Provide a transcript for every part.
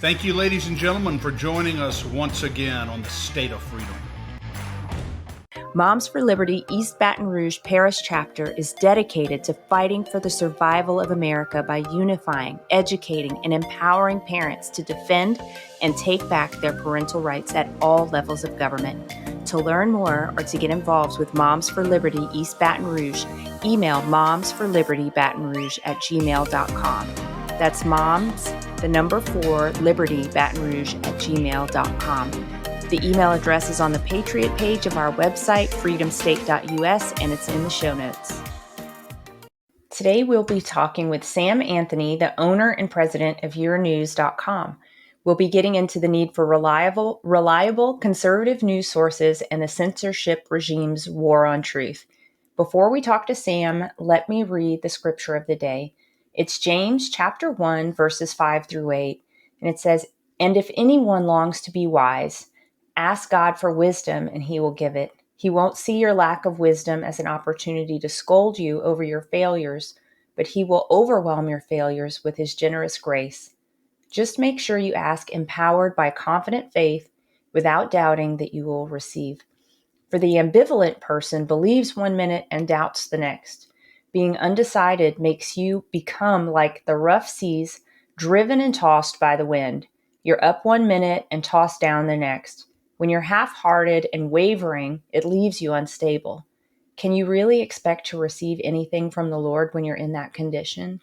Thank you, ladies and gentlemen, for joining us once again on the State of Freedom. Moms for Liberty East Baton Rouge Parish Chapter is dedicated to fighting for the survival of America by unifying, educating, and empowering parents to defend and take back their parental rights at all levels of government. To learn more or to get involved with Moms for Liberty East Baton Rouge, email momsforlibertybatonrouge@gmail.com. That's moms, the number 4, libertybatonrouge@gmail.com. The email address is on the Patriot page of our website, freedomstate.us, and it's in the show notes. Today, we'll be talking with Sam Anthony, the owner and president of yourNEWS.com. We'll be getting into the need for reliable conservative news sources and the censorship regime's war on truth. Before we talk to Sam, let me read the scripture of the day. It's James chapter 1, verses 5 through 8, and it says, "And if anyone longs to be wise, ask God for wisdom, and he will give it. He won't see your lack of wisdom as an opportunity to scold you over your failures, but he will overwhelm your failures with his generous grace. Just make sure you ask empowered by confident faith without doubting that you will receive. For the ambivalent person believes one minute and doubts the next. Being undecided makes you become like the rough seas driven and tossed by the wind. You're up one minute and tossed down the next. When you're half-hearted and wavering, it leaves you unstable. Can you really expect to receive anything from the Lord when you're in that condition?"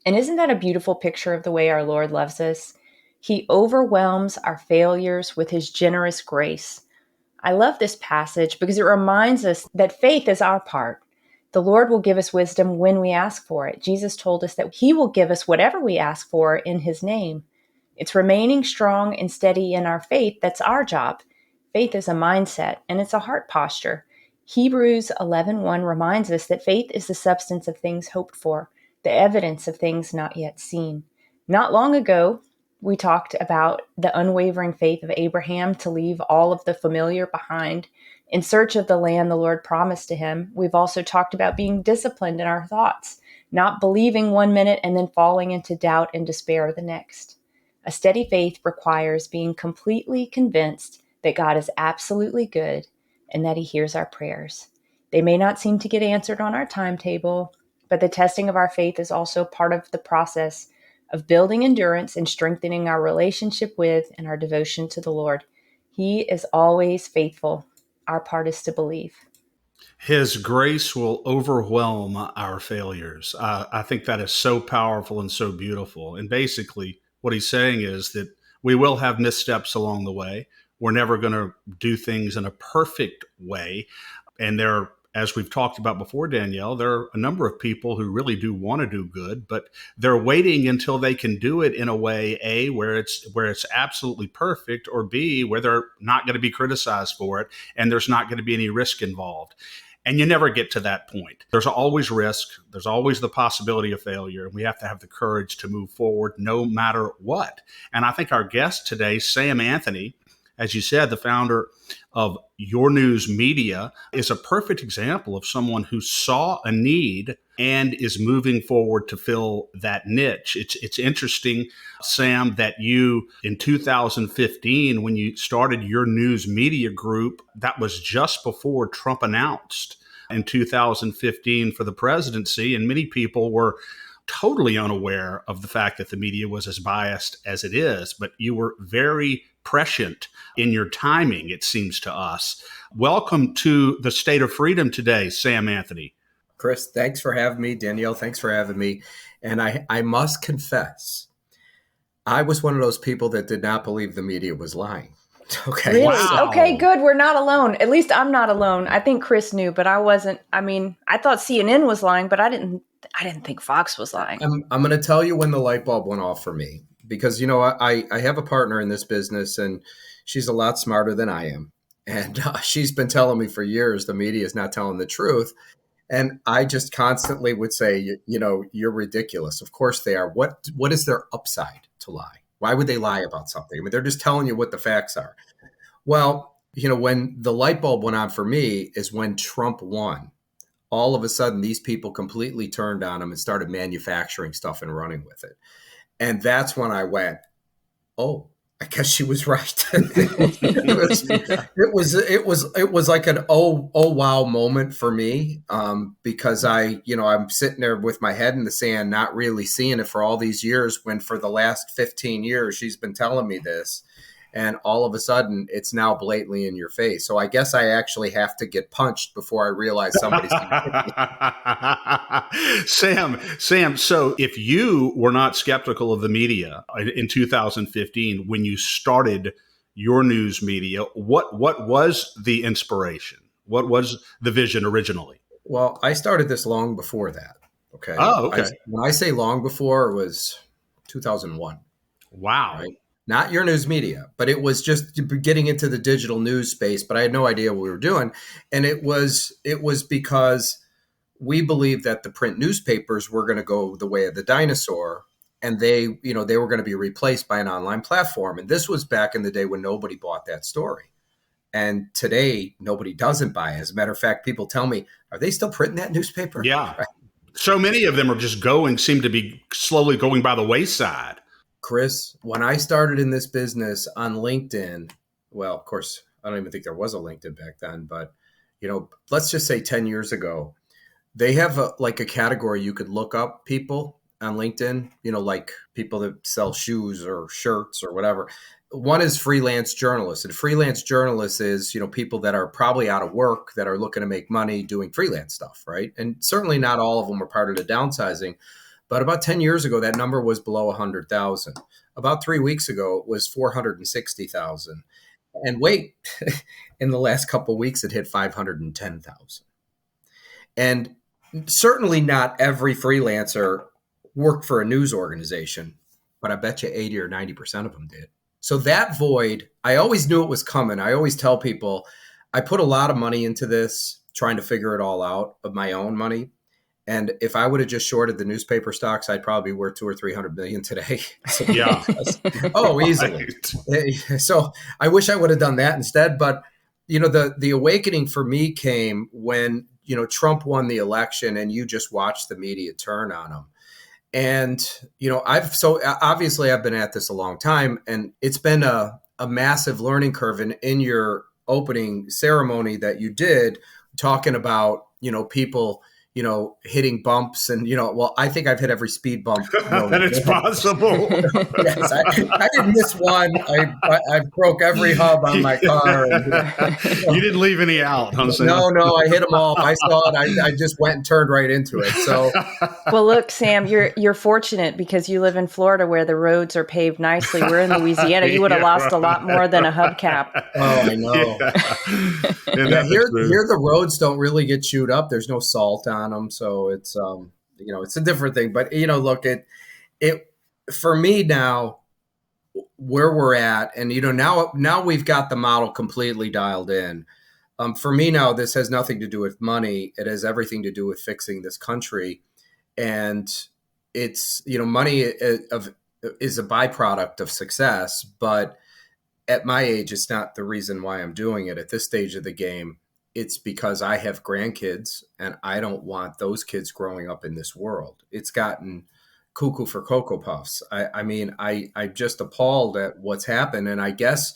And isn't that a beautiful picture of the way our Lord loves us? He overwhelms our failures with his generous grace. I love this passage because it reminds us that faith is our part. The Lord will give us wisdom when we ask for it. Jesus told us that he will give us whatever we ask for in his name. It's remaining strong and steady in our faith that's our job. Faith is a mindset, and it's a heart posture. Hebrews 11:1 reminds us that faith is the substance of things hoped for, the evidence of things not yet seen. Not long ago, we talked about the unwavering faith of Abraham to leave all of the familiar behind in search of the land the Lord promised to him. We've also talked about being disciplined in our thoughts, not believing one minute and then falling into doubt and despair the next. A steady faith requires being completely convinced that God is absolutely good and that he hears our prayers. They may not seem to get answered on our timetable, but the testing of our faith is also part of the process of building endurance and strengthening our relationship with and our devotion to the Lord. He is always faithful. Our part is to believe. His grace will overwhelm our failures. I think that is so powerful and so beautiful. And basically, what he's saying is that we will have missteps along the way. We're never going to do things in a perfect way. And as we've talked about before, Danielle, there are a number of people who really do want to do good, but they're waiting until they can do it in a way, A, where it's absolutely perfect, or B, where they're not going to be criticized for it and there's not going to be any risk involved. And you never get to that point. There's always risk. There's always the possibility of failure. And we have to have the courage to move forward no matter what. And I think our guest today, Sam Anthony, as you said, the founder of yourNEWS Media, is a perfect example of someone who saw a need and is moving forward to fill that niche. It's interesting, Sam, that you, in 2015, when you started yourNEWS Media Group, that was just before Trump announced in 2015 for the presidency, and many people were totally unaware of the fact that the media was as biased as it is, but you were very prescient in your timing, it seems to us. Welcome to the State of Freedom today, Sam Anthony. Chris, thanks for having me. Danielle, thanks for having me. And I must confess, I was one of those people that did not believe the media was lying. Okay. Really? Wow. Okay, good. We're not alone. At least I'm not alone. I think Chris knew, but I wasn't. I mean, I thought CNN was lying, but I didn't think Fox was lying. I'm going to tell you when the light bulb went off for me, because, I have a partner in this business and she's a lot smarter than I am. And she's been telling me for years the media is not telling the truth. And I just constantly would say, you're ridiculous. Of course they are. What is their upside to lie? Why would they lie about something? I mean, they're just telling you what the facts are. Well, when the light bulb went on for me is when Trump won. All of a sudden, these people completely turned on him and started manufacturing stuff and running with it. And that's when I went, oh, I guess she was right. It was like an oh wow moment for me, because I'm sitting there with my head in the sand, not really seeing it for all these years, when for the last 15 years she's been telling me this, and all of a sudden it's now blatantly in your face. So I guess I actually have to get punched before I realize somebody's Sam, so if you were not skeptical of the media in 2015 when you started your news media, what was the inspiration? What was the vision originally? Well, I started this long before that. Okay. Oh, okay. When I say long before, it was 2001. Wow. Right? Not yourNEWS Media, but it was just getting into the digital news space. But I had no idea what we were doing, and it was because we believed that the print newspapers were going to go the way of the dinosaur, and they were going to be replaced by an online platform. And this was back in the day when nobody bought that story. And today, nobody doesn't buy it. As a matter of fact, people tell me, are they still printing that newspaper? Yeah. Right. So many of them are just seem to be slowly going by the wayside. Chris, when I started in this business on LinkedIn, well, of course, I don't even think there was a LinkedIn back then, but, let's just say 10 years ago, they have a category you could look up people on LinkedIn, like people that sell shoes or shirts or whatever. One is freelance journalists, and freelance journalists is, people that are probably out of work that are looking to make money doing freelance stuff, right? And certainly not all of them are part of the downsizing. But about 10 years ago, that number was below 100,000. About 3 weeks ago, it was 460,000. And wait, in the last couple of weeks, it hit 510,000. And certainly not every freelancer worked for a news organization, but I bet you 80 or 90% of them did. So that void, I always knew it was coming. I always tell people, I put a lot of money into this, trying to figure it all out, of my own money. And if I would have just shorted the newspaper stocks, I'd probably be worth 200 or 300 million today. Yeah. Oh, easily. Right. So I wish I would have done that instead. But, the awakening for me came when, Trump won the election, and you just watched the media turn on him. And, obviously I've been at this a long time, and it's been a massive learning curve. And in your opening ceremony that you did, talking about, people, hitting bumps, and, well, I think I've hit every speed bump. That it's possible. Yes, I didn't miss one. I broke every hub on my car. And, You didn't leave any out, huh, Sam? No, I hit them all. If I saw it, I just went and turned right into it. So, well, look, Sam, you're fortunate because you live in Florida where the roads are paved nicely. We're in Louisiana. You would have lost a lot more than a hubcap. Oh, I know. Yeah, here the roads don't really get chewed up. There's no salt on them, so it's it's a different thing. But look, it for me now, where we're at, and now we've got the model completely dialed in. For me now, this has nothing to do with money. It has everything to do with fixing this country, and it's money is a byproduct of success. But at my age, it's not the reason why I'm doing it at this stage of the game. It's because I have grandkids, and I don't want those kids growing up in this world. It's gotten cuckoo for Cocoa Puffs. I'm just appalled at what's happened. And I guess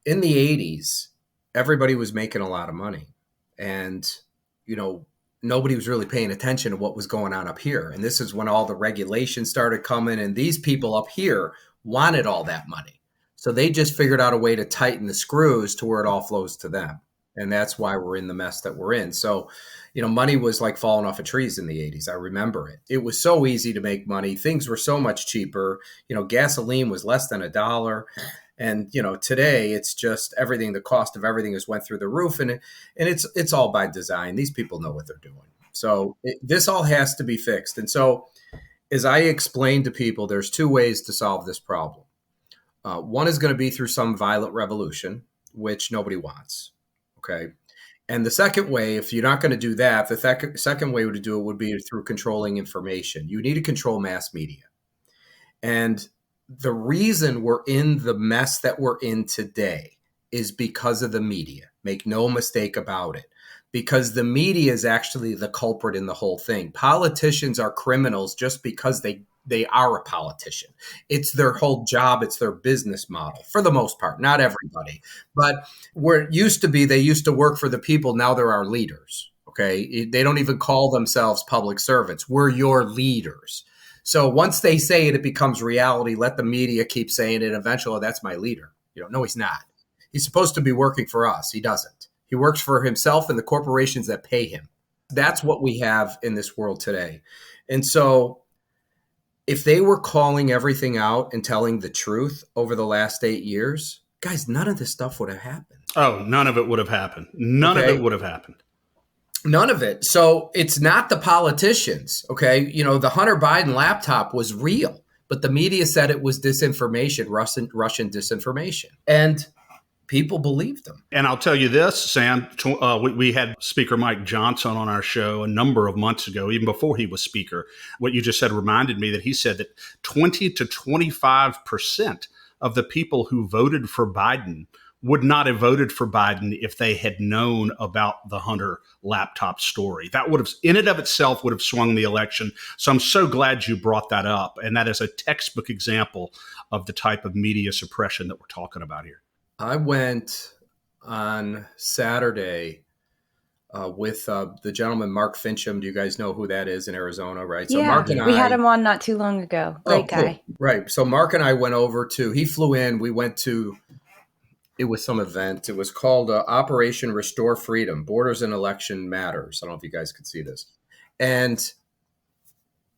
in the 80s, everybody was making a lot of money, and, nobody was really paying attention to what was going on up here. And this is when all the regulations started coming, and these people up here wanted all that money. So they just figured out a way to tighten the screws to where it all flows to them. And that's why we're in the mess that we're in. So, money was like falling off of trees in the 80s. I remember it. It was so easy to make money. Things were so much cheaper. Gasoline was less than $1. And, today it's just everything. The cost of everything has went through the roof, and it's all by design. These people know what they're doing. So this all has to be fixed. And so as I explain to people, there's two ways to solve this problem. One is going to be through some violent revolution, which nobody wants. Okay. And the second way, if you're not going to do that, the second way to do it would be through controlling information. You need to control mass media. And the reason we're in the mess that we're in today is because of the media. Make no mistake about it. Because the media is actually the culprit in the whole thing. Politicians are criminals just because they they are a politician. It's their whole job. It's their business model for the most part, not everybody. But where it used to be, they used to work for the people. Now they're our leaders. Okay. They don't even call themselves public servants. We're your leaders. So once they say it, it becomes reality. Let the media keep saying it. Eventually, that's my leader. No, he's not. He's supposed to be working for us. He doesn't. He works for himself and the corporations that pay him. That's what we have in this world today. And so if they were calling everything out and telling the truth over the last 8 years, guys, none of this stuff would have happened. Oh, none of it would have happened. None of it would have happened. None of it. So it's not the politicians. Okay. The Hunter Biden laptop was real, but the media said it was disinformation, Russian disinformation. And people believed them. And I'll tell you this, Sam, we had Speaker Mike Johnson on our show a number of months ago, even before he was Speaker. What you just said reminded me that he said that 20 to 25% of the people who voted for Biden would not have voted for Biden if they had known about the Hunter laptop story. That would have, in and of itself, would have swung the election. So I'm so glad you brought that up. And that is a textbook example of the type of media suppression that we're talking about here. I went on Saturday with the gentleman, Mark Fincham. Do you guys know who that is in Arizona, right? So Mark and we had him on not too long ago. Great guy. Cool. Right. So Mark and I went over he flew in. We went to, it was some event. It was called Operation Restore Freedom, Borders and Election Matters. I don't know if you guys could see this. And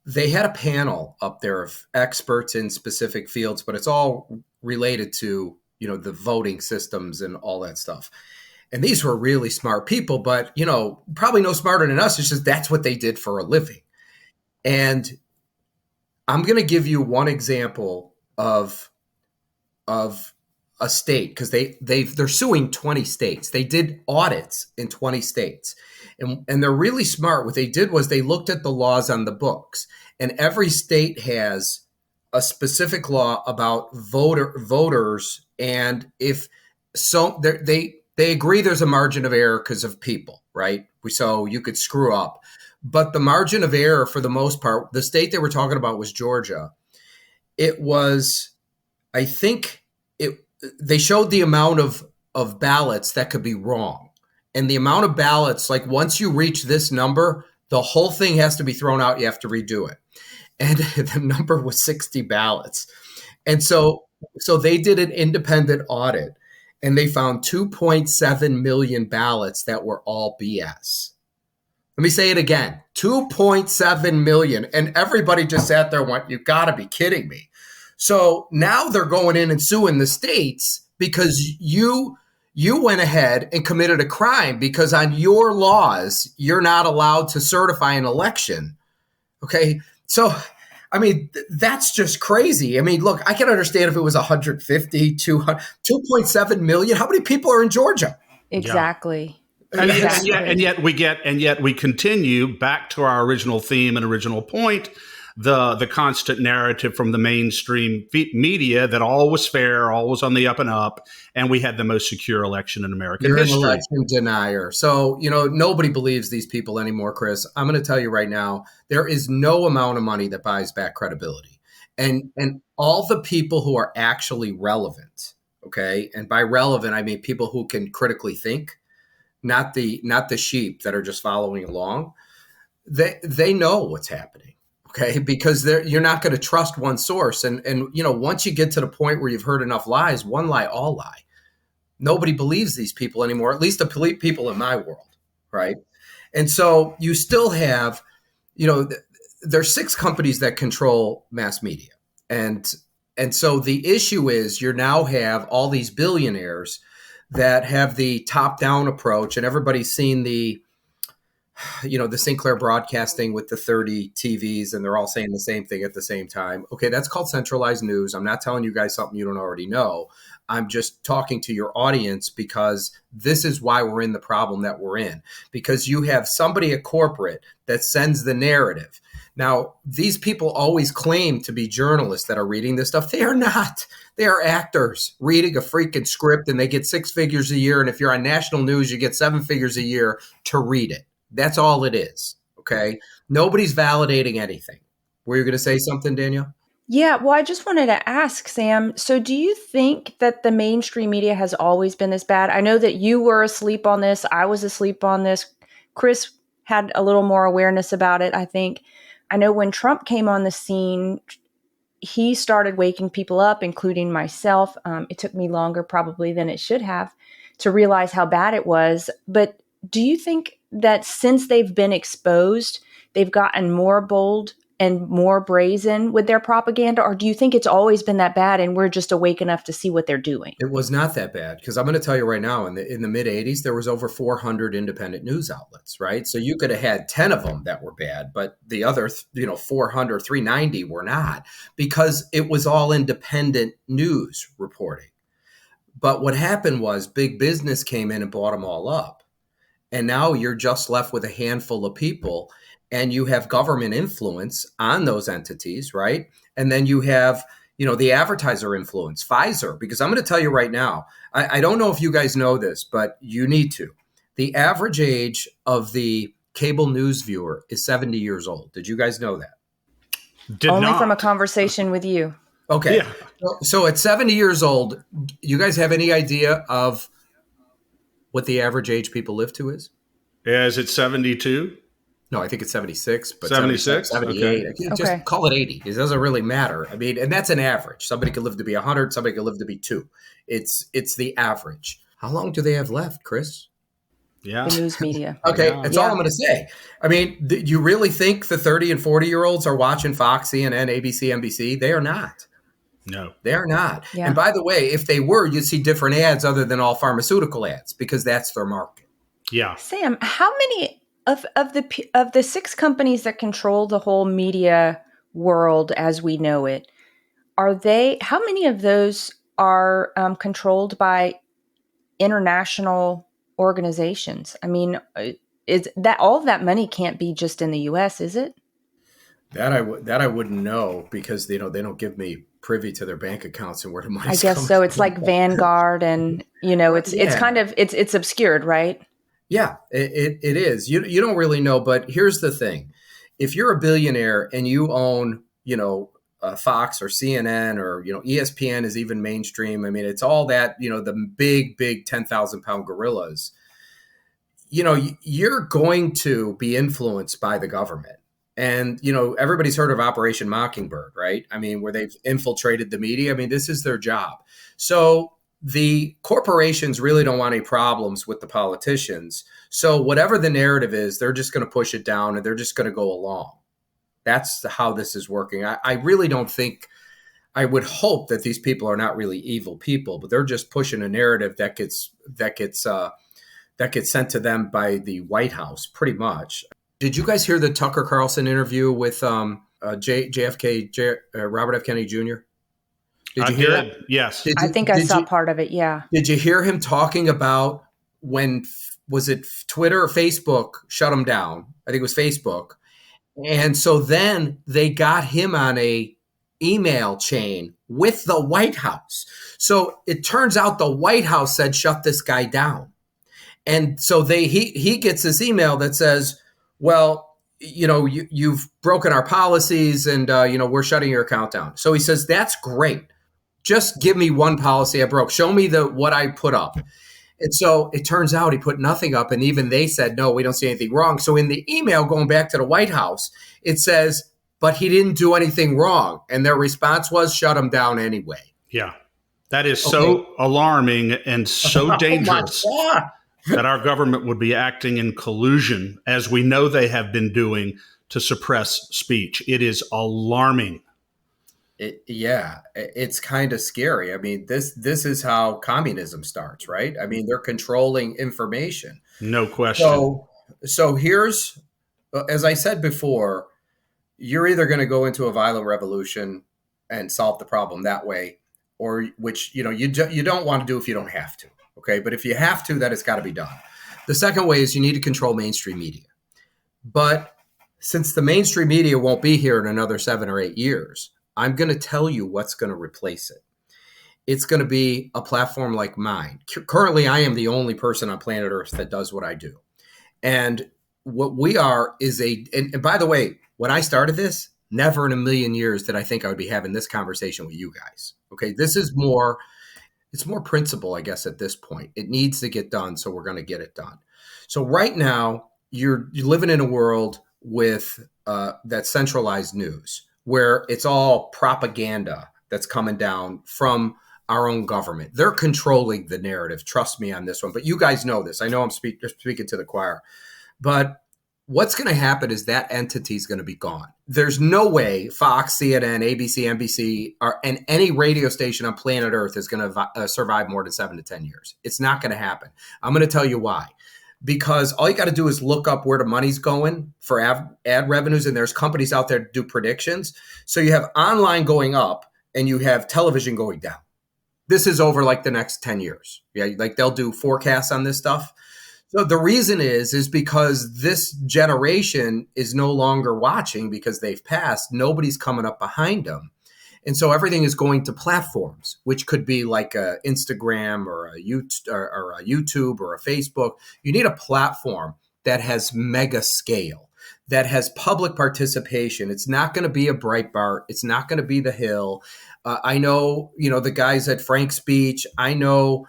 they had a panel up there of experts in specific fields, but it's all related to, the voting systems and all that stuff. And these were really smart people, but, probably no smarter than us. It's just that's what they did for a living. And I'm going to give you one example of a state, because they're suing 20 states. They did audits in 20 states. And they're really smart. What they did was they looked at the laws on the books. And every state has a specific law about voters. And if so, they agree there's a margin of error because of people, right? So you could screw up. But the margin of error, for the most part, the state they were talking about was Georgia. It was, I think, they showed the amount of ballots that could be wrong. And the amount of ballots, like once you reach this number, the whole thing has to be thrown out. You have to redo it. And the number was 60 ballots. And so they did an independent audit and they found 2.7 million ballots that were all BS. Let me say it again, 2.7 million. And everybody just sat there and went, you gotta be kidding me. So now they're going in and suing the states because you went ahead and committed a crime because on your laws, you're not allowed to certify an election. Okay. So, that's just crazy. Look, I can understand if it was 150, 200, 2.7 million. How many people are in Georgia? Exactly. Yeah. And yet we continue back to our original theme and original point, the constant narrative from the mainstream media that all was fair, all was on the up and up, and we had the most secure election in American history. You're an election denier. So, nobody believes these people anymore, Chris. I'm going to tell you right now, there is no amount of money that buys back credibility. And all the people who are actually relevant, okay? And by relevant, I mean people who can critically think, not the sheep that are just following along. They know what's happening. Okay, because you're not going to trust one source. And once you get to the point where you've heard enough lies, one lie, all lie. Nobody believes these people anymore, at least the people in my world, right? And so you still have, there's 6 companies that control mass media. And so the issue is you now have all these billionaires that have the top-down approach, and everybody's seen the Sinclair Broadcasting with the 30 TVs, and they're all saying the same thing at the same time. Okay, that's called centralized news. I'm not telling you guys something you don't already know. I'm just talking to your audience because this is why we're in the problem that we're in. Because you have somebody at corporate that sends the narrative. Now, these people always claim to be journalists that are reading this stuff. They are not. They are actors reading a freaking script, and they get 6 figures a year. And if you're on national news, you get 7 figures a year to read it. That's all it is, okay? Nobody's validating anything. Were you going to say something, Danielle? Yeah, well, I just wanted to ask, Sam, so do you think that the mainstream media has always been this bad? I know that you were asleep on this. I was asleep on this. Chris had a little more awareness about it, I think. I know when Trump came on the scene, he started waking people up, including myself. It took me longer probably than it should have to realize how bad it was. But do you think that since they've been exposed, they've gotten more bold and more brazen with their propaganda? Or do you think it's always been that bad and we're just awake enough to see what they're doing? It was not that bad, because I'm going to tell you right now, in the mid 80s, there was over 400 independent news outlets, right? So you could have had 10 of them that were bad, but the other, 400, 390 were not, because it was all independent news reporting. But what happened was big business came in and bought them all up. And now you're just left with a handful of people, and you have government influence on those entities, right? And then you have, the advertiser influence, Pfizer, because I'm going to tell you right now, I don't know if you guys know this, but you need to. The average age of the cable news viewer is 70 years old. Did you guys know that? Only from a conversation with you. Okay. Yeah. So at 70 years old, you guys have any idea of what the average age people live to is? Is it 72? No, I think it's 76, but 76? 78. Okay. Just call it 80. It doesn't really matter. I mean, and that's an average. Somebody could live to be 100. Somebody could live to be 2. It's the average. How long do they have left, Chris? Yeah. The news media. Okay, Yeah. that's all I'm going to say. I mean, you really think the 30 and 40-year-olds are watching Fox, CNN, ABC, NBC? They are not. No. They are not. Yeah. And by the way, if they were, you'd see different ads other than all pharmaceutical ads, because that's their market. Yeah. Sam, how many of the 6 companies that control the whole media world as we know it, how many of those are controlled by international organizations? I mean, is that all of that money can't be just in the US, is it? That I wouldn't know, because they don't give me privy to their bank accounts and where the money's I guess coming so. It's from. like Vanguard, and it's kind of it's obscured, right? Yeah, it is. You don't really know, but here's the thing: if you're a billionaire and you own, Fox or CNN or ESPN is even mainstream. I mean, it's all that the big 10,000-pound gorillas. You're going to be influenced by the government. And, everybody's heard of Operation Mockingbird, right? I mean, where they've infiltrated the media. I mean, this is their job. So the corporations really don't want any problems with the politicians. So whatever the narrative is, they're just going to push it down and they're just going to go along. That's how this is working. I really don't think, I would hope that these people are not really evil people, but they're just pushing a narrative that gets sent to them by the White House, pretty much. Did you guys hear the Tucker Carlson interview with JFK, Robert F. Kennedy Jr.? Did you hear it? Yes. I think I saw part of it. Yeah. Did you hear him talking about when, was it Twitter or Facebook shut him down? I think it was Facebook. And so then they got him on a email chain with the White House. So it turns out the White House said, shut this guy down. And so he gets this email that says, well, you've broken our policies and, we're shutting your account down. So he says, that's great. Just give me one policy I broke. Show me what I put up. And so it turns out he put nothing up. And even they said, no, we don't see anything wrong. So in the email going back to the White House, it says, but he didn't do anything wrong. And their response was, shut him down anyway. Yeah. That is so alarming and so dangerous. Oh my God. That our government would be acting in collusion, as we know they have been doing, to suppress speech. It is alarming. It's kind of scary. I mean, this is how communism starts, right? I mean, they're controlling information. No question. So here's, as I said before, you're either going to go into a violent revolution and solve the problem that way, or which you don't want to do if you don't have to. Okay, but if you have to, that it's got to be done. The second way is you need to control mainstream media. But since the mainstream media won't be here in another 7 or 8 years, I'm going to tell you what's going to replace it. It's going to be a platform like mine. Currently, I am the only person on planet Earth that does what I do. And what we are is and by the way, when I started this, Never in a million years did I think I would be having this conversation with you guys. Okay, it's more principle, I guess, at this point. It needs to get done, so we're going to get it done. So right now, you're living in a world with that centralized news where it's all propaganda that's coming down from our own government. They're controlling the narrative. Trust me on this one. But you guys know this. I know I'm speaking to the choir. But what's going to happen is that entity is going to be gone. There's no way Fox, CNN, ABC, NBC, and any radio station on planet Earth is going to survive more than 7 to 10 years. It's not going to happen. I'm going to tell you why. Because all you got to do is look up where the money's going for ad revenues, and there's companies out there to do predictions. So you have online going up and you have television going down. This is over like the next 10 years. Yeah, like they'll do forecasts on this stuff. So the reason is because this generation is no longer watching because they've passed. Nobody's coming up behind them. And so everything is going to platforms, which could be like a Instagram or a YouTube or a Facebook. You need a platform that has mega scale, that has public participation. It's not going to be a Breitbart. It's not going to be The Hill. I know, the guys at Frank's Speech. I know,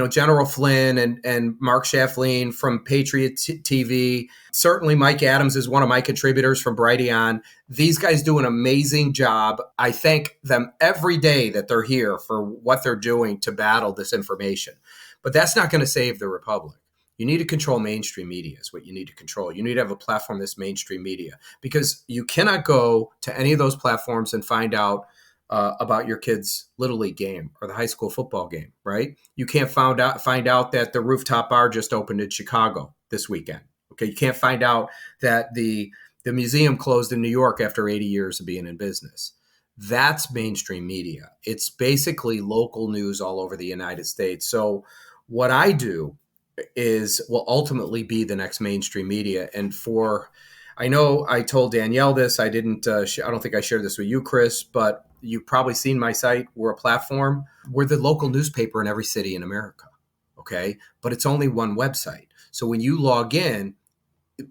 General Flynn and Mark Shafleen from Patriot TV. Certainly Mike Adams is one of my contributors from Brighteon. These guys do an amazing job. I thank them every day that they're here for what they're doing to battle this information. But that's not going to save the republic. You need to control mainstream media is what you need to control. You need to have a platform that's mainstream media, because you cannot go to any of those platforms and find out about your kid's Little League game or the high school football game, right? You can't find out that the rooftop bar just opened in Chicago this weekend. Okay, you can't find out that the museum closed in New York after 80 years of being in business. That's mainstream media. It's basically local news all over the United States. So what I do will ultimately be the next mainstream media. And I know I told Danielle this. I didn't. I don't think I shared this with you, Chris, but you've probably seen my site. We're a platform. We're the local newspaper in every city in America. Okay, but it's only one website. So when you log in,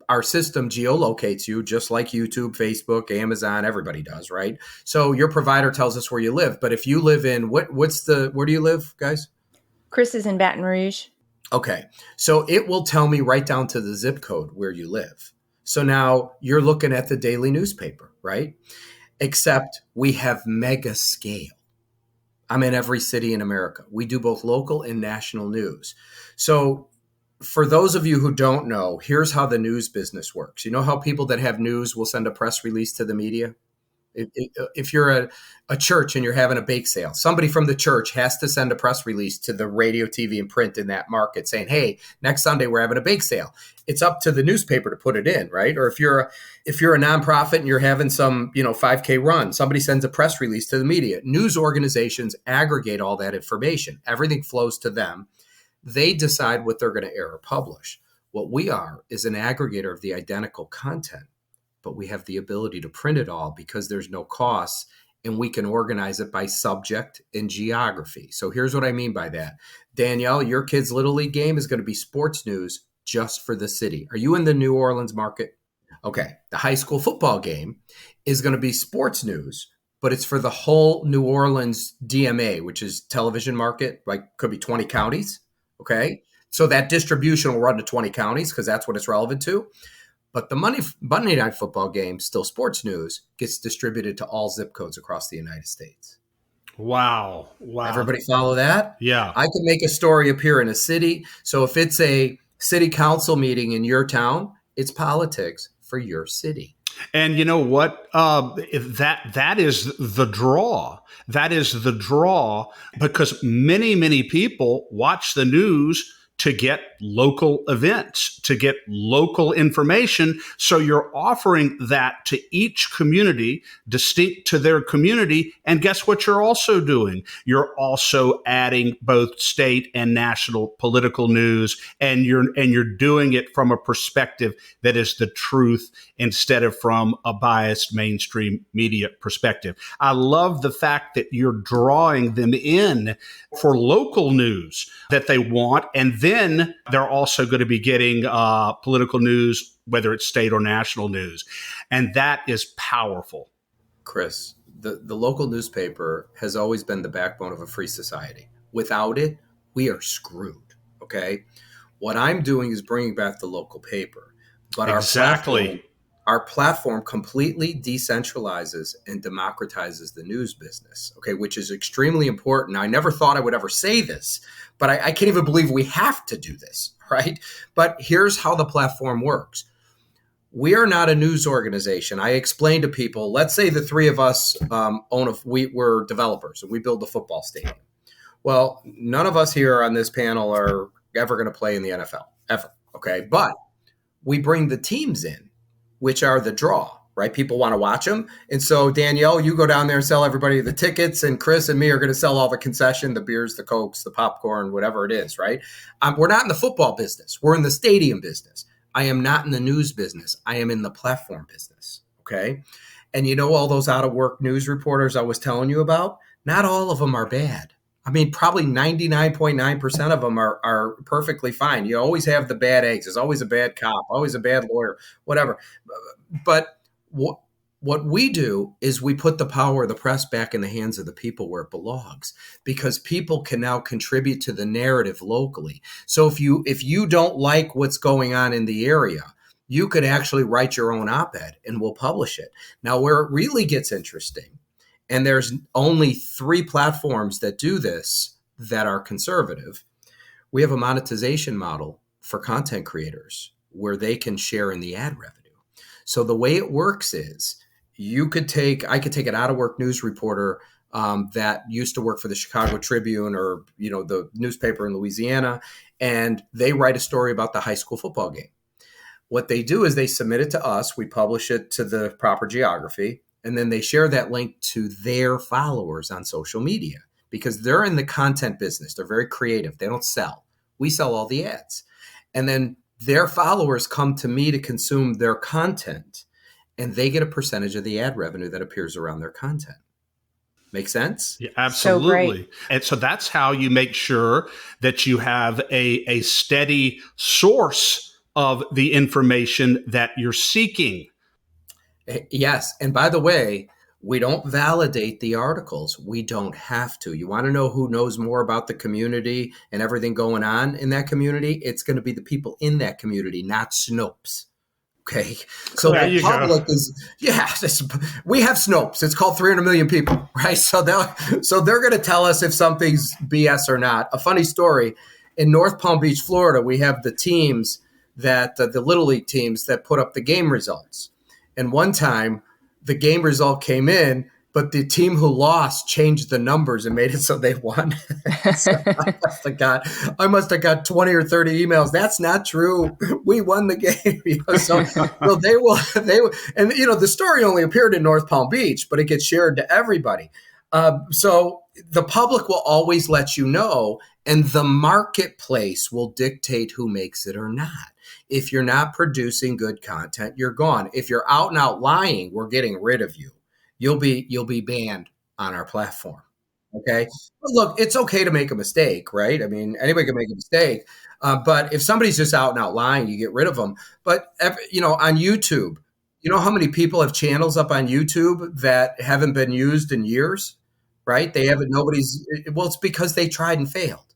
our system geolocates you just like YouTube, Facebook, Amazon, everybody does, right? So your provider tells us where you live. But if you live in where do you live, guys? Chris is in Baton Rouge. Okay, so it will tell me right down to the zip code where you live. So now you're looking at the daily newspaper, right? Except we have mega scale. I'm in every city in America. We do both local and national news. So for those of you who don't know, here's how the news business works. You know how people that have news will send a press release to the media? If you're a church and you're having a bake sale, somebody from the church has to send a press release to the radio, TV, and print in that market saying, hey, next Sunday we're having a bake sale. It's up to the newspaper to put it in, right? Or if you're a nonprofit and you're having some 5K run, somebody sends a press release to the media. News organizations aggregate all that information. Everything flows to them. They decide what they're going to air or publish. What we are is an aggregator of the identical content, but we have the ability to print it all because there's no cost, and we can organize it by subject and geography. So here's what I mean by that. Danielle, your kid's Little League game is going to be sports news just for the city. Are you in the New Orleans market? Okay. The high school football game is going to be sports news, but it's for the whole New Orleans DMA, which is television market, like could be 20 counties. Okay. So that distribution will run to 20 counties because that's what it's relevant to. But the Monday Night Football game, still sports news, gets distributed to all zip codes across the United States. Wow. Everybody follow that? Yeah. I can make a story appear in a city. So if it's a city council meeting in your town, it's politics for your city. And you know what? That is the draw. That is the draw because many people watch the news to get local events, to get local information. So you're offering that to each community, distinct to their community. And guess what you're also doing? You're also adding both state and national political news, and you're doing it from a perspective that is the truth instead of from a biased mainstream media perspective. I love the fact that you're drawing them in for local news that they want, and then they're also going to be getting political news, whether it's state or national news. And that is powerful. Chris, the local newspaper has always been the backbone of a free society. Without it, we are screwed. Okay. What I'm doing is bringing back the local paper, but Exactly. our platform completely decentralizes and democratizes the news business, okay, which is extremely important. I never thought I would ever say this, but I can't even believe we have to do this, right? But here's how the platform works. We are not a news organization. I explain to people, let's say the three of us we're developers and we build a football stadium. Well, none of us here on this panel are ever going to play in the NFL, ever, okay? But we bring the teams in, which are the draw, right? People want to watch them. And so, Danielle, you go down there and sell everybody the tickets, and Chris and me are going to sell all the concession, the beers, the Cokes, the popcorn, whatever it is, right? We're not in the football business. We're in the stadium business. I am not in the news business. I am in the platform business, okay? And you know all those out-of-work news reporters I was telling you about? Not all of them are bad. I mean, probably 99.9% of them are perfectly fine. You always have the bad eggs. There's always a bad cop, always a bad lawyer, whatever. But what we do is we put the power of the press back in the hands of the people where it belongs, because people can now contribute to the narrative locally. So if you don't like what's going on in the area, you could actually write your own op-ed and we'll publish it. Now, where it really gets interesting, and there's only 3 platforms that do this that are conservative. We have a monetization model for content creators where they can share in the ad revenue. So the way it works is I could take an out-of-work news reporter that used to work for the Chicago Tribune or the newspaper in Louisiana, and they write a story about the high school football game. What they do is they submit it to us. We publish it to the proper geography. And then they share that link to their followers on social media because they're in the content business. They're very creative. They don't sell. We sell all the ads. And then their followers come to me to consume their content, and they get a percentage of the ad revenue that appears around their content. Make sense? Yeah, absolutely. So and so that's how you make sure that you have a steady source of the information that you're seeking. Yes. And by the way, we don't validate the articles. We don't have to. You want to know who knows more about the community and everything going on in that community? It's going to be the people in that community, not Snopes. Okay. So the public we have Snopes. It's called 300 million people, right? So they're going to tell us if something's BS or not. A funny story, in North Palm Beach, Florida, we have the teams that the Little League teams that put up the game results. And one time the game result came in, but the team who lost changed the numbers and made it so they won. So I must have got 20 or 30 emails. That's not true. We won the game. Well, they will, and the story only appeared in North Palm Beach, but it gets shared to everybody. So the public will always let you know, and the marketplace will dictate who makes it or not. If you're not producing good content, you're gone. If you're out and out lying, we're getting rid of you. You'll be banned on our platform. Okay. But look, it's okay to make a mistake, right? I mean, anybody can make a mistake. But if somebody's just out and out lying, you get rid of them. But on YouTube, you know how many people have channels up on YouTube that haven't been used in years, right? It's because they tried and failed.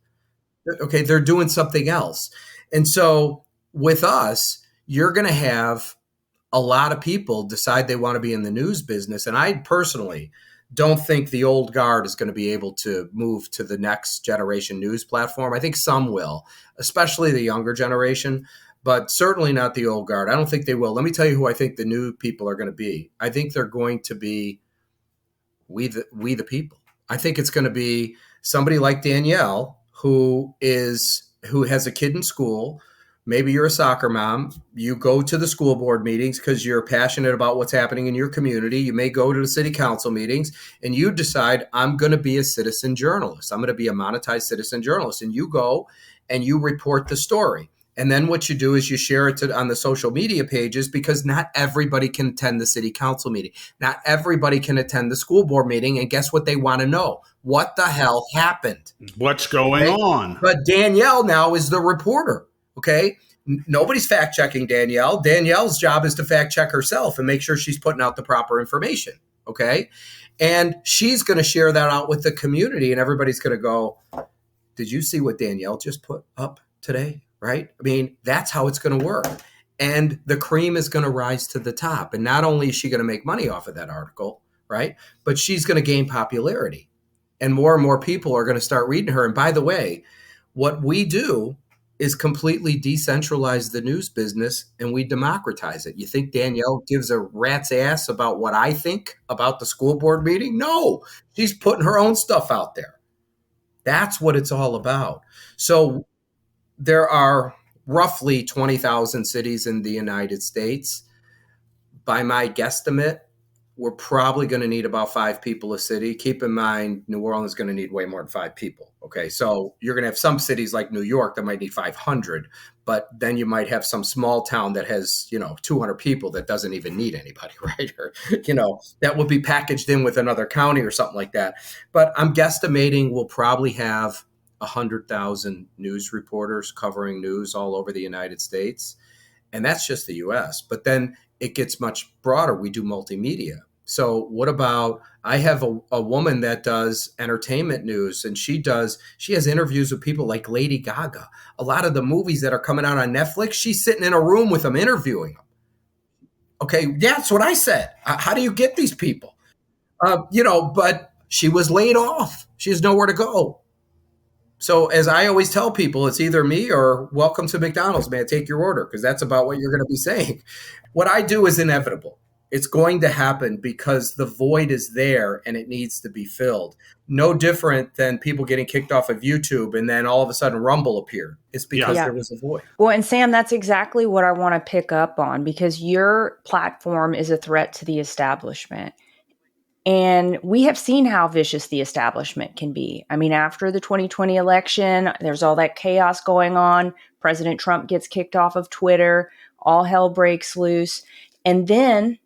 Okay. They're doing something else. And so with us, you're going to have a lot of people decide they want to be in the news business. And I personally don't think the old guard is going to be able to move to the next generation news platform. I think some will, especially the younger generation, but certainly not the old guard. I don't think they will. Let me tell you who I think the new people are going to be. I think they're going to be we the people. I think it's going to be somebody like Danielle who has a kid in school. Maybe you're a soccer mom. You go to the school board meetings because you're passionate about what's happening in your community. You may go to the city council meetings and you decide, I'm going to be a citizen journalist. I'm going to be a monetized citizen journalist. And you go and you report the story. And then what you do is you share it on the social media pages, because not everybody can attend the city council meeting. Not everybody can attend the school board meeting. And guess what they want to know? What the hell happened? What's going on? But Danielle now is the reporter. Okay. Nobody's fact checking Danielle. Danielle's job is to fact check herself and make sure she's putting out the proper information. Okay. And she's going to share that out with the community, and everybody's going to go, did you see what Danielle just put up today? Right? I mean, that's how it's going to work. And the cream is going to rise to the top. And not only is she going to make money off of that article, right? But she's going to gain popularity. And more people are going to start reading her. And by the way, what we do is completely decentralize the news business, and we democratize it. You think Danielle gives a rat's ass about what I think about the school board meeting? No, she's putting her own stuff out there. That's what it's all about. So there are roughly 20,000 cities in the United States. By my guesstimate, we're probably going to need about 5 people a city. Keep in mind, New Orleans is going to need way more than 5 people. Okay. So you're going to have some cities like New York that might need 500, but then you might have some small town that has, 200 people that doesn't even need anybody, right? Or, that will be packaged in with another county or something like that. But I'm guesstimating we'll probably have 100,000 news reporters covering news all over the United States. And that's just the US. But then it gets much broader. We do multimedia. So what about, I have a woman that does entertainment news, and she has interviews with people like Lady Gaga. A lot of the movies that are coming out on Netflix, she's sitting in a room with them interviewing them. Okay. Yeah, that's what I said. How do you get these people? But she was laid off. She has nowhere to go. So as I always tell people, it's either me or welcome to McDonald's, man, take your order, because that's about what you're going to be saying. What I do is inevitable. It's going to happen because the void is there and it needs to be filled. No different than people getting kicked off of YouTube and then all of a sudden Rumble appeared. It's because there was a void. Well, and Sam, that's exactly what I want to pick up on, because your platform is a threat to the establishment. And we have seen how vicious the establishment can be. I mean, after the 2020 election, there's all that chaos going on. President Trump gets kicked off of Twitter. All hell breaks loose. And then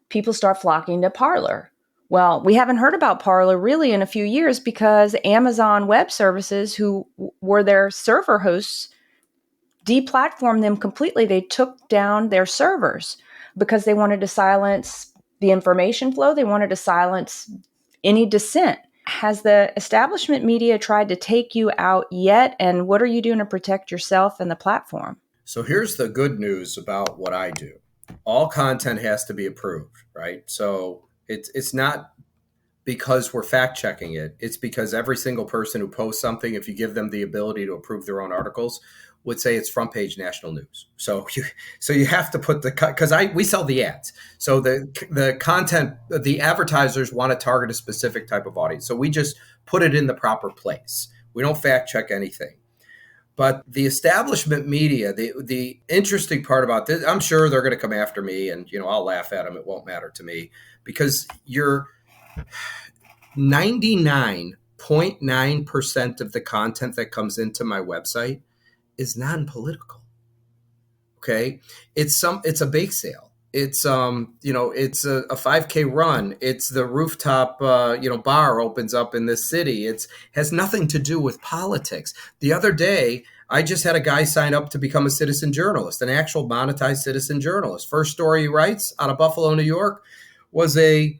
people start flocking to Parler. Well, we haven't heard about Parler really in a few years because Amazon Web Services, who were their server hosts, deplatformed them completely. They took down their servers because they wanted to silence the information flow. They wanted to silence any dissent. Has the establishment media tried to take you out yet? And what are you doing to protect yourself and the platform? So here's the good news about what I do. All content has to be approved, right? So it's not because we're fact checking it. It's because every single person who posts something, if you give them the ability to approve their own articles, would say it's front page national news. So you have to put because we sell the ads. So the content, the advertisers want to target a specific type of audience. So we just put it in the proper place. We don't fact check anything. But the establishment media, the interesting part about this, I'm sure they're going to come after me, and I'll laugh at them. It won't matter to me, because you're 99.9% of the content that comes into my website is non-political. Okay. It's a bake sale. It's, it's a 5K run. It's the rooftop, bar opens up in this city. It's has nothing to do with politics. The other day, I just had a guy sign up to become a citizen journalist, an actual monetized citizen journalist. First story he writes out of Buffalo, New York, was a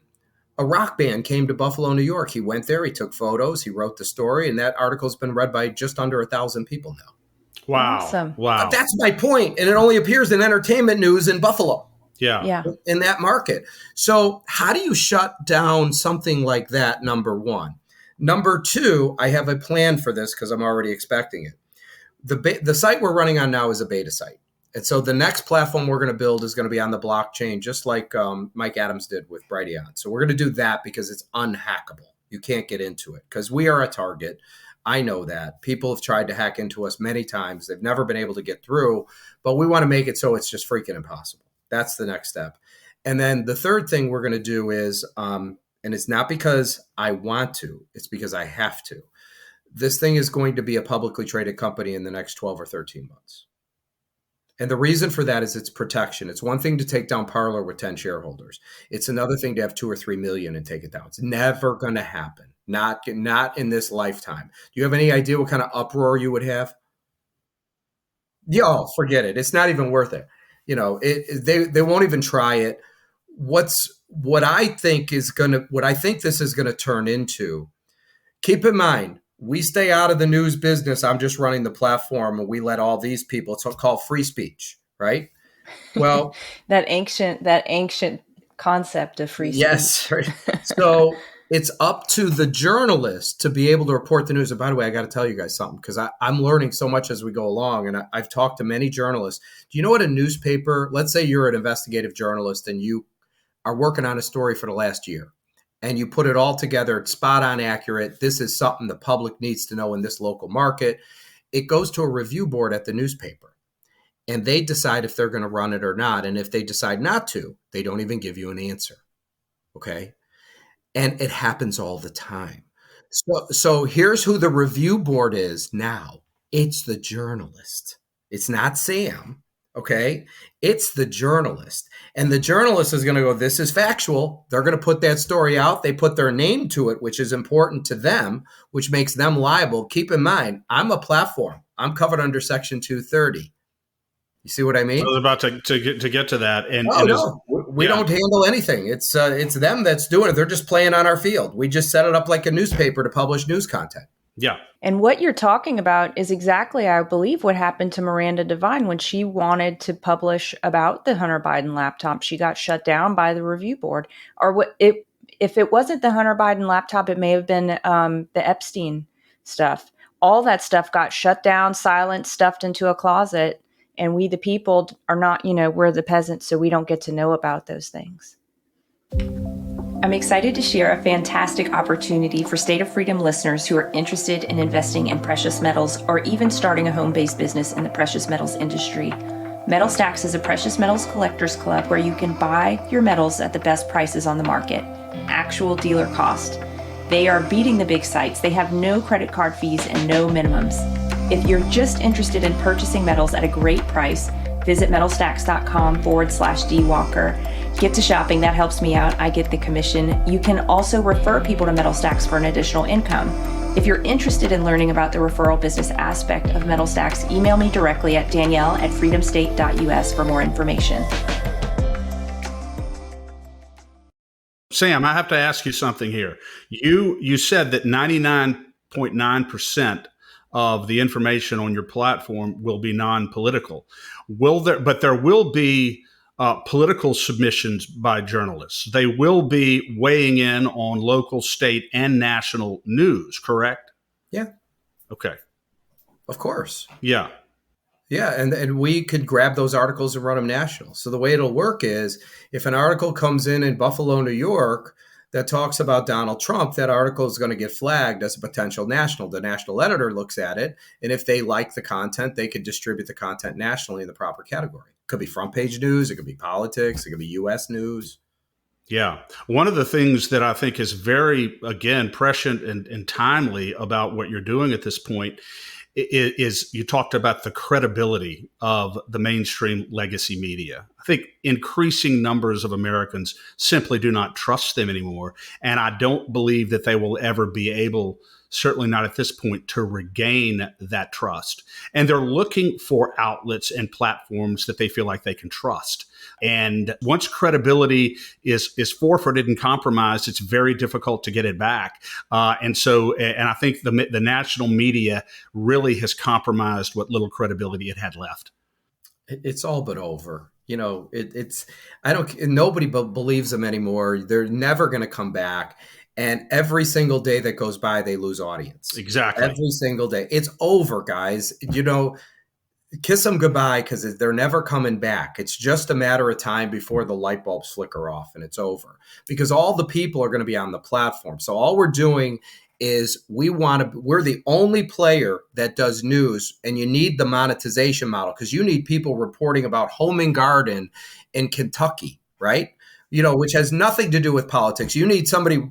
rock band came to Buffalo, New York. He went there, he took photos, he wrote the story, and that article's been read by just under 1,000 people now. Wow. Awesome. Wow. But that's my point. And it only appears in entertainment news in Buffalo. Yeah. In that market. So how do you shut down something like that, number one? Number two, I have a plan for this because I'm already expecting it. The site we're running on now is a beta site. And so the next platform we're going to build is going to be on the blockchain, just like Mike Adams did with Brighteon. So we're going to do that because it's unhackable. You can't get into it because we are a target. I know that. People have tried to hack into us many times. They've never been able to get through, but we want to make it so it's just freaking impossible. That's the next step. And then the third thing we're going to do is, and it's not because I want to, it's because I have to. This thing is going to be a publicly traded company in the next 12 or 13 months. And the reason for that is it's protection. It's one thing to take down Parler with 10 shareholders. It's another thing to have 2 or 3 million and take it down. It's never going to happen. Not in this lifetime. Do you have any idea what kind of uproar you would have? Yeah, forget it. It's not even worth it. They won't even try it. what I think this is gonna turn into. Keep in mind, we stay out of the news business. I'm just running the platform, and we let all these people. It's called free speech, right? Well, that ancient concept of free speech. yes. Right. So it's up to the journalist to be able to report the news. And by the way, I got to tell you guys something, because I'm learning so much as we go along. And I've talked to many journalists. Do you know what a newspaper, let's say you're an investigative journalist and you are working on a story for the last year, and you put it all together, it's spot on accurate. This is something the public needs to know in this local market. It goes to a review board at the newspaper, and they decide if they're going to run it or not. And if they decide not to, they don't even give you an answer. Okay. And it happens all the time. So here's who the review board is now. It's the journalist. It's not Sam. Okay. It's the journalist. And the journalist is going to go, this is factual. They're going to put that story out. They put their name to it, which is important to them, which makes them liable. Keep in mind, I'm a platform. I'm covered under Section 230. You see what I mean? I was about to get to that, Oh, no, we don't handle anything. It's them that's doing it. They're just playing on our field. We just set it up like a newspaper to publish news content. Yeah. And what you're talking about is exactly, I believe, what happened to Miranda Devine when she wanted to publish about the Hunter Biden laptop. She got shut down by the review board. If it wasn't the Hunter Biden laptop, it may have been the Epstein stuff. All that stuff got shut down, silenced, stuffed into a closet. And we, the people, are not, we're the peasants, so we don't get to know about those things. I'm excited to share a fantastic opportunity for State of Freedom listeners who are interested in investing in precious metals or even starting a home-based business in the precious metals industry. Metal Stacks is a precious metals collectors club where you can buy your metals at the best prices on the market, actual dealer cost. They are beating the big sites. They have no credit card fees and no minimums. If you're just interested in purchasing metals at a great price, visit metalstacks.com/dwalker. Get to shopping. That helps me out. I get the commission. You can also refer people to Metal Stacks for an additional income. If you're interested in learning about the referral business aspect of Metal Stacks, email me directly at Danielle@freedomstate.us for more information. Sam, I have to ask you something here. You said that 99.9% of the information on your platform will be non-political. But there will be political submissions by journalists. They will be weighing in on local, state, and national news, correct? Yeah. Okay. Of course. Yeah. Yeah, and we could grab those articles and run them national. So the way it'll work is if an article comes in Buffalo, New York, that talks about Donald Trump, that article is going to get flagged as a potential national. The national editor looks at it, and if they like the content, they could distribute the content nationally in the proper category. It could be front page news, it could be politics, it could be U.S. news. Yeah. One of the things that I think is very, again, prescient and timely about what you're doing at this point is you talked about the credibility of the mainstream legacy media. I think increasing numbers of Americans simply do not trust them anymore. And I don't believe that they will ever be able, certainly not at this point, to regain that trust. And they're looking for outlets and platforms that they feel like they can trust. And once credibility is forfeited and compromised, it's very difficult to get it back. And I think the national media really has compromised what little credibility it had left. It's all but over. Nobody believes them anymore. They're never going to come back. And every single day that goes by, they lose audience. Exactly. Every single day. It's over, guys. Kiss them goodbye, because they're never coming back. It's just a matter of time before the light bulbs flicker off and it's over, because all the people are going to be on the platform. So all we're doing is we're the only player that does news, and you need the monetization model, because you need people reporting about home and garden in Kentucky, right? Which has nothing to do with politics. You need somebody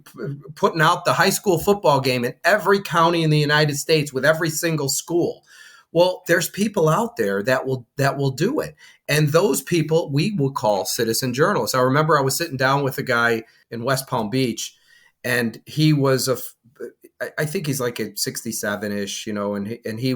putting out the high school football game in every county in the United States with every single school. Well, there's people out there that will do it. And those people we will call citizen journalists. I remember I was sitting down with a guy in West Palm Beach, and he was I think he's like a 67-ish, and he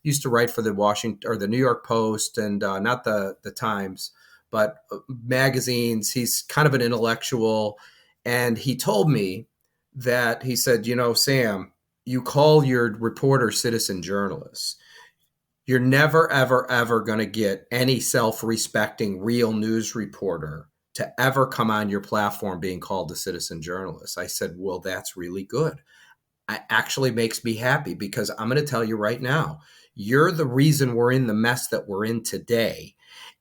used to write for the Washington or the New York Post, and not the Times, but magazines. He's kind of an intellectual. And he told me that he said, Sam, you call your reporter citizen journalists. You're never, ever, ever going to get any self-respecting real news reporter to ever come on your platform being called a citizen journalist. I said, well, that's really good. It actually makes me happy because I'm going to tell you right now, you're the reason we're in the mess that we're in today.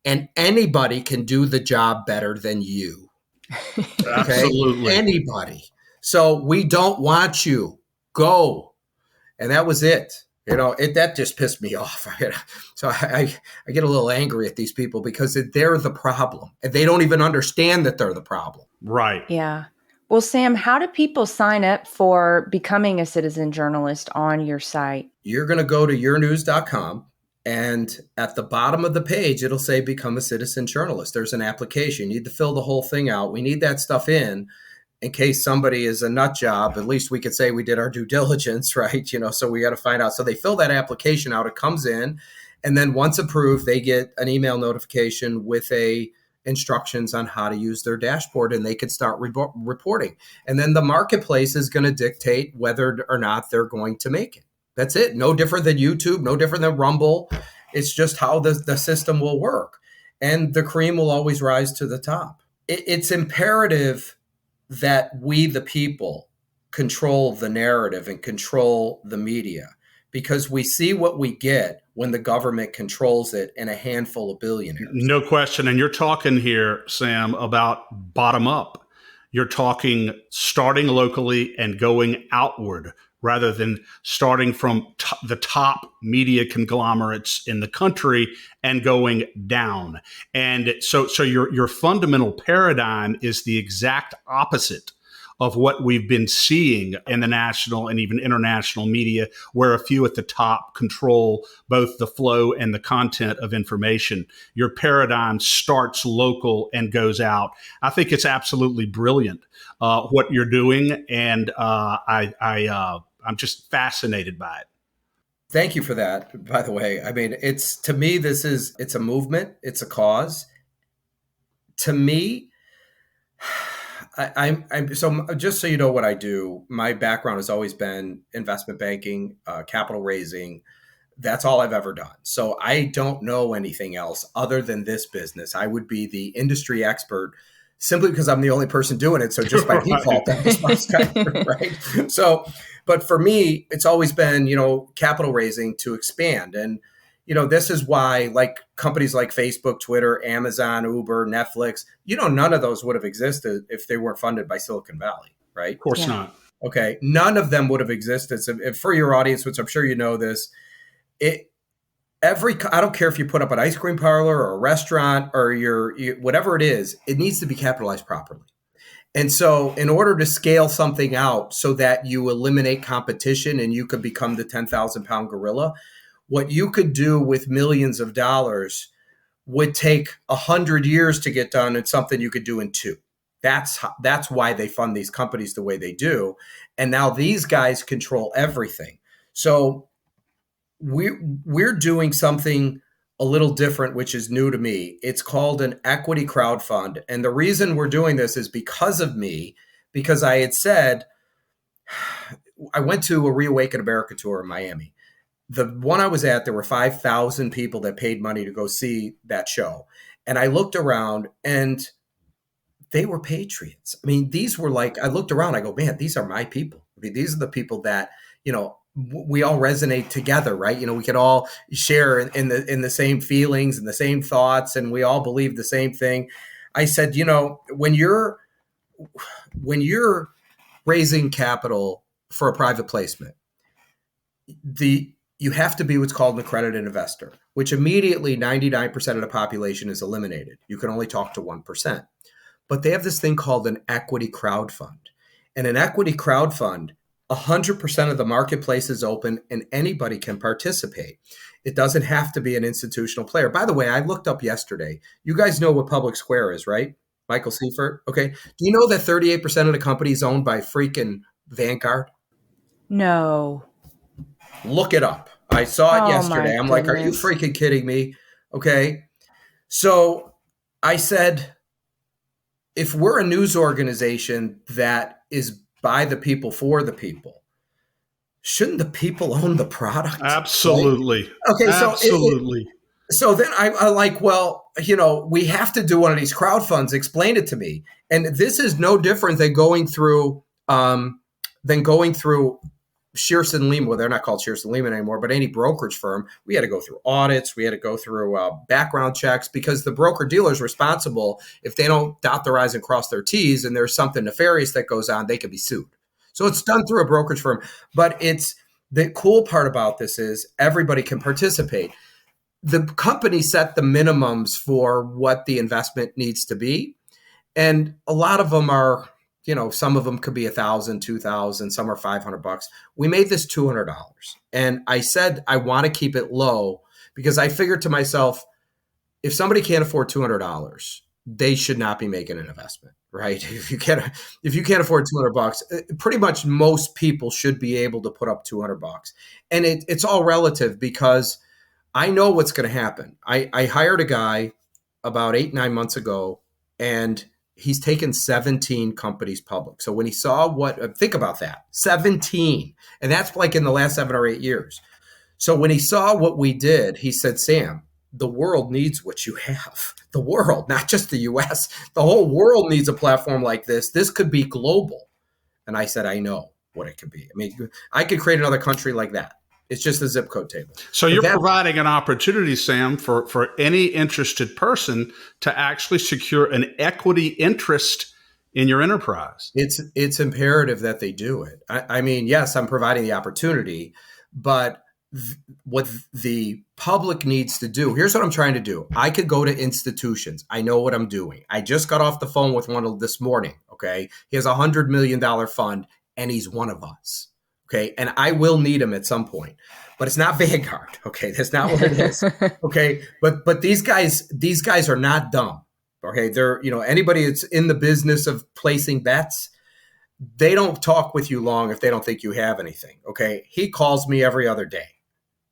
And anybody can do the job better than you. Okay? Absolutely. Anybody. So we don't want you. Go. And that was it. That just pissed me off. So I get a little angry at these people because they're the problem. And they don't even understand that they're the problem. Right. Yeah. Well, Sam, how do people sign up for becoming a citizen journalist on your site? You're going to go to yourNEWS.com, and at the bottom of the page, it'll say become a citizen journalist. There's an application. You need to fill the whole thing out. We need that stuff in case somebody is a nut job. At least we could say we did our due diligence, right? So we got to find out. So they fill that application out. It comes in, and then once approved, they get an email notification with instructions on how to use their dashboard, and they can start reporting. And then the marketplace is going to dictate whether or not they're going to make it. That's it. No different than YouTube, no different than Rumble. It's just how the system will work. And the cream will always rise to the top. It's imperative that we, the people, control the narrative and control the media, because we see what we get when the government controls it and a handful of billionaires. No question. And you're talking here, Sam, about bottom up. You're talking starting locally and going outward rather than starting from the top media conglomerates in the country and going down. And so your fundamental paradigm is the exact opposite of what we've been seeing in the national and even international media, where a few at the top control both the flow and the content of information. Your paradigm starts local and goes out. I think it's absolutely brilliant what you're doing, and I'm just fascinated by it. Thank you for that, by the way. I mean, to me, it's a movement. It's a cause. To me, I'm so just so you know what I do. My background has always been investment banking, capital raising. That's all I've ever done. So I don't know anything else other than this business. I would be the industry expert simply because I'm the only person doing it. So just by default, that was my style, right? So, but for me, it's always been, capital raising to expand. And, this is why companies like Facebook, Twitter, Amazon, Uber, Netflix, none of those would have existed if they weren't funded by Silicon Valley, right? Of course not. Okay. None of them would have existed. So for your audience, which I'm sure you know this, I don't care if you put up an ice cream parlor or a restaurant or whatever it is, it needs to be capitalized properly. And so in order to scale something out so that you eliminate competition and you could become the 10,000 pound gorilla, what you could do with millions of dollars would take 100 years to get done and something you could do in 2. That's why they fund these companies the way they do. And now these guys control everything. So we're doing something a little different, which is new to me. It's called an equity crowdfund. And the reason we're doing this is because of me, because I had said, I went to a Reawaken America tour in Miami. The one I was at, there were 5,000 people that paid money to go see that show. And I looked around and they were patriots. I mean, I looked around, I go, man, these are my people. I mean, these are the people that, we all resonate together, right? We could all share in the same feelings and the same thoughts, and we all believe the same thing. I said, when you're raising capital for a private placement, you have to be what's called an accredited investor, which immediately 99% of the population is eliminated. You can only talk to 1%. But they have this thing called an equity crowdfund. And an equity crowdfund, 100% of the marketplace is open and anybody can participate. It doesn't have to be an institutional player. By the way, I looked up yesterday. You guys know what Public Square is, right? Michael Seifert. Okay. Do you know that 38% of the company is owned by freaking Vanguard? No. Look it up. I saw it yesterday. I'm like, are you goodness. freaking kidding me? Okay. So I said, if we're a news organization that is by the people for the people, shouldn't the people own the product? Right? Absolutely. Okay, Absolutely. so then I like, well, we have to do one of these crowdfunds. Explain it to me. And this is no different than going through Shearson Lehman. Well, they're not called Shearson Lehman anymore, but any brokerage firm. We had to go through audits. We had to go through background checks, because the broker dealer is responsible. If they don't dot their I's and cross their T's and there's something nefarious that goes on, they could be sued. So it's done through a brokerage firm. But the cool part about this is everybody can participate. The company set the minimums for what the investment needs to be. And a lot of them are, some of them could be $1,000, $2,000, some are $500. We made this $200. And I said, I want to keep it low, because I figured to myself, if somebody can't afford $200, they should not be making an investment, right? If you can't afford $200, pretty much most people should be able to put up $200. And it's all relative, because I know what's going to happen. I hired a guy about 8-9 months ago, and he's taken 17 companies public. So when he saw think about that, 17, and that's like in the last 7 or 8 years. So when he saw what we did, he said, Sam, the world needs what you have. The world, not just the US, the whole world needs a platform like this. This could be global. And I said, I know what it could be. I mean, I could create another country like that. It's just a zip code table. So you're providing an opportunity, Sam, for any interested person to actually secure an equity interest in your enterprise. It's imperative that they do it. I mean, yes, I'm providing the opportunity, but what the public needs to do, here's what I'm trying to do. I could go to institutions. I know what I'm doing. I just got off the phone with one this morning, okay? He has a $100 million fund, and he's one of us. Okay. And I will need him at some point, but it's not Vanguard. Okay. That's not what it is. Okay. But these guys are not dumb. Okay. They're, anybody that's in the business of placing bets, they don't talk with you long if they don't think you have anything. Okay. He calls me every other day.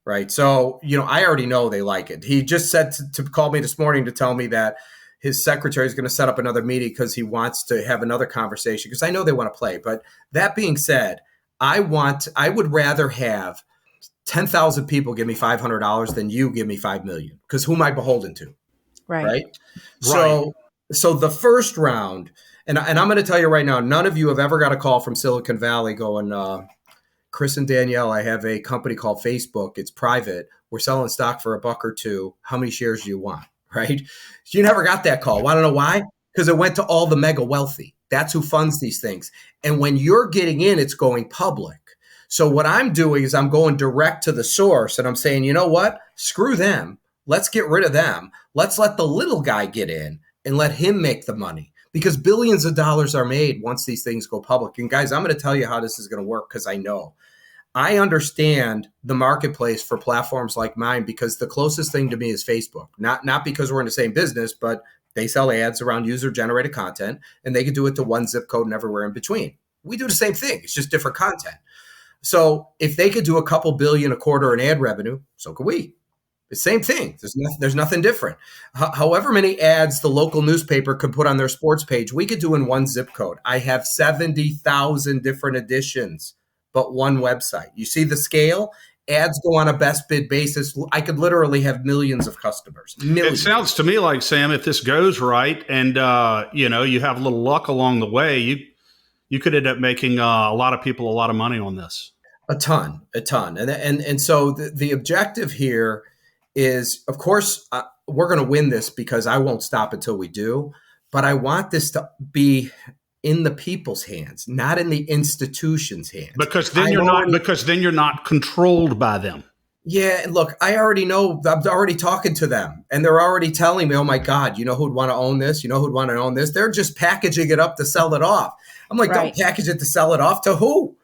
Right. So, I already know they like it. He just said to call me this morning to tell me that his secretary is going to set up another meeting because he wants to have another conversation, because I know they want to play. But that being said, I would rather have 10,000 people give me $500 than you give me 5 million, because who am I beholden to? Right. So the first round, and I'm going to tell you right now, none of you have ever got a call from Silicon Valley going, Chris and Danielle, I have a company called Facebook. It's private. We're selling stock for $1 or $2. How many shares do you want? Right. You never got that call. Want to know why? Because it went to all the mega wealthy. That's who funds these things. And when you're getting in, it's going public. So what I'm doing is I'm going direct to the source, and I'm saying, you know what? Screw them. Let's get rid of them. Let's let the little guy get in and let him make the money, because billions of dollars are made once these things go public. And guys, I'm going to tell you how this is going to work, because I understand the marketplace for platforms like mine, because the closest thing to me is Facebook. Not because we're in the same business, but they sell ads around user-generated content, and they can do it to one zip code and everywhere in between. We do the same thing. It's just different content. So if they could do a couple billion a quarter in ad revenue, so could we. The same thing. There's nothing different. However many ads the local newspaper could put on their sports page, we could do in one zip code. I have 70,000 different editions, but one website. You see the scale? Ads go on a best bid basis. I could literally have millions of customers. Millions. It sounds to me like, Sam, if this goes right and, you have a little luck along the way, you could end up making a lot of people a lot of money on this. A ton. And so the objective here is, of course, we're going to win this, because I won't stop until we do. But I want this to be in the people's hands, not in the institution's hands. Because then you're not controlled by them. Yeah, look, I already know. I'm already talking to them, and they're already telling me, "Oh my God, you know who'd want to own this? You know who'd want to own this?" They're just packaging it up to sell it off. I'm like, Don't package it to sell it off to who?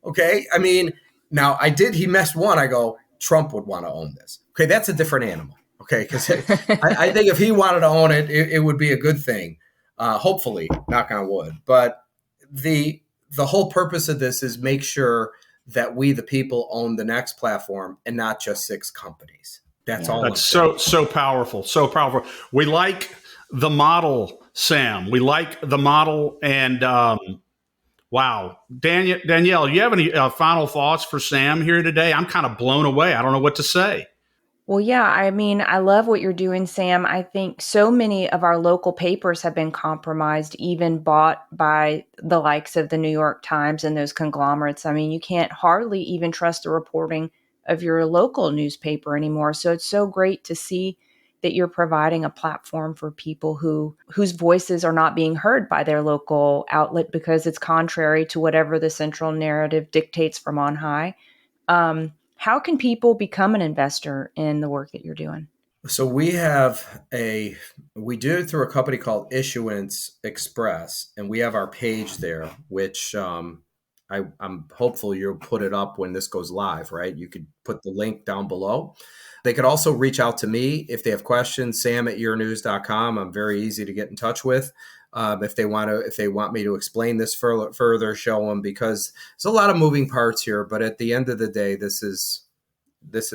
Okay, I mean, now he messed one. I go, Trump would want to own this. Okay, that's a different animal. Okay, because I think if he wanted to own it, it would be a good thing. Hopefully, knock on wood. But the whole purpose of this is make sure that we, the people, own the next platform and not just 6 companies. That's all. That's so powerful. So powerful. We like the model, Sam. We like the model. And wow. Danielle, you have any final thoughts for Sam here today? I'm kind of blown away. I don't know what to say. Well, yeah, I mean, I love what you're doing, Sam. I think so many of our local papers have been compromised, even bought by the likes of the New York Times and those conglomerates. I mean, you can't hardly even trust the reporting of your local newspaper anymore. So it's so great to see that you're providing a platform for people whose voices are not being heard by their local outlet because it's contrary to whatever the central narrative dictates from on high. How can people become an investor in the work that you're doing? So we do it through a company called Issuance Express, and we have our page there, which I'm hopeful you'll put it up when this goes live, right? You could put the link down below. They could also reach out to me if they have questions, sam@yournews.com. I'm very easy to get in touch with. If they want me to explain this further, show them, because there's a lot of moving parts here. But at the end of the day, this is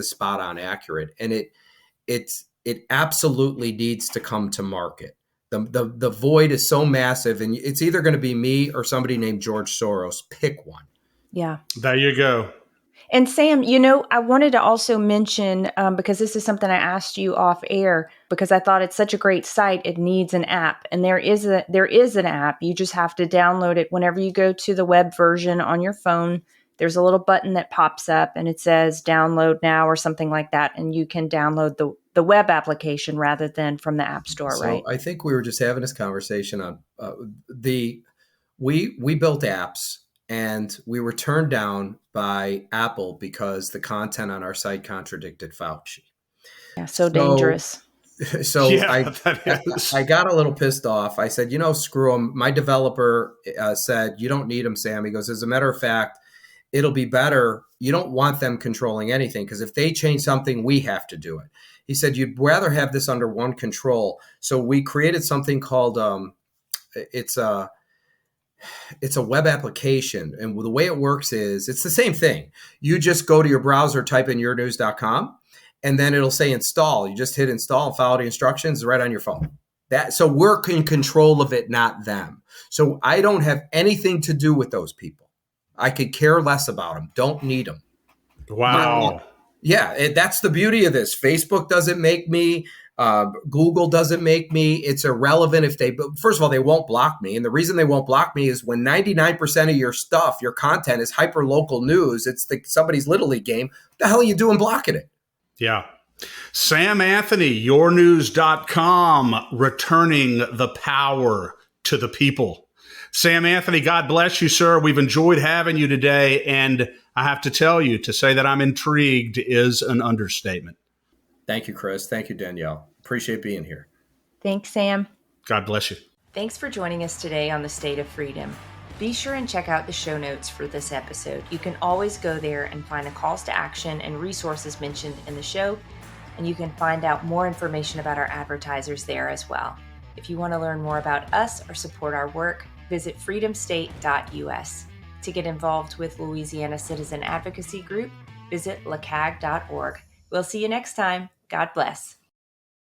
spot on accurate, and it absolutely needs to come to market. The void is so massive, and it's either going to be me or somebody named George Soros. Pick one. Yeah. There you go. And Sam, I wanted to also mention, because this is something I asked you off air, because I thought it's such a great site, it needs an app. And there is an app. You just have to download it. Whenever you go to the web version on your phone, there's a little button that pops up and it says download now or something like that. And you can download the web application rather than from the App Store, So right? I think we were just having this conversation on we built apps, and we were turned down by Apple because the content on our site contradicted Fauci. Yeah, so dangerous. So Yeah, that is. I got a little pissed off. I said, screw them. My developer said, you don't need them, Sam. He goes, as a matter of fact, it'll be better. You don't want them controlling anything, because if they change something, we have to do it. He said, you'd rather have this under one control. So we created something called it's a web application. And the way it works is it's the same thing. You just go to your browser, type in yournews.com, and then it'll say install. You just hit install and follow the instructions right on your phone. So we're in control of it, not them. So I don't have anything to do with those people. I could care less about them. Don't need them. Wow. Yeah, that's the beauty of this. Facebook doesn't make me. Google doesn't make me. It's irrelevant first of all, they won't block me. And the reason they won't block me is when 99% of your stuff, your content is hyper local news, it's somebody's Little League game. What the hell are you doing blocking it? Yeah. Sam Anthony, yournews.com, returning the power to the people. Sam Anthony, God bless you, sir. We've enjoyed having you today. And I have to tell you, to say that I'm intrigued is an understatement. Thank you, Chris. Thank you, Danielle. Appreciate being here. Thanks, Sam. God bless you. Thanks for joining us today on the State of Freedom. Be sure and check out the show notes for this episode. You can always go there and find the calls to action and resources mentioned in the show, and you can find out more information about our advertisers there as well. If you want to learn more about us or support our work, visit freedomstate.us. To get involved with Louisiana Citizen Advocacy Group, visit LACAG.org. We'll see you next time. God bless.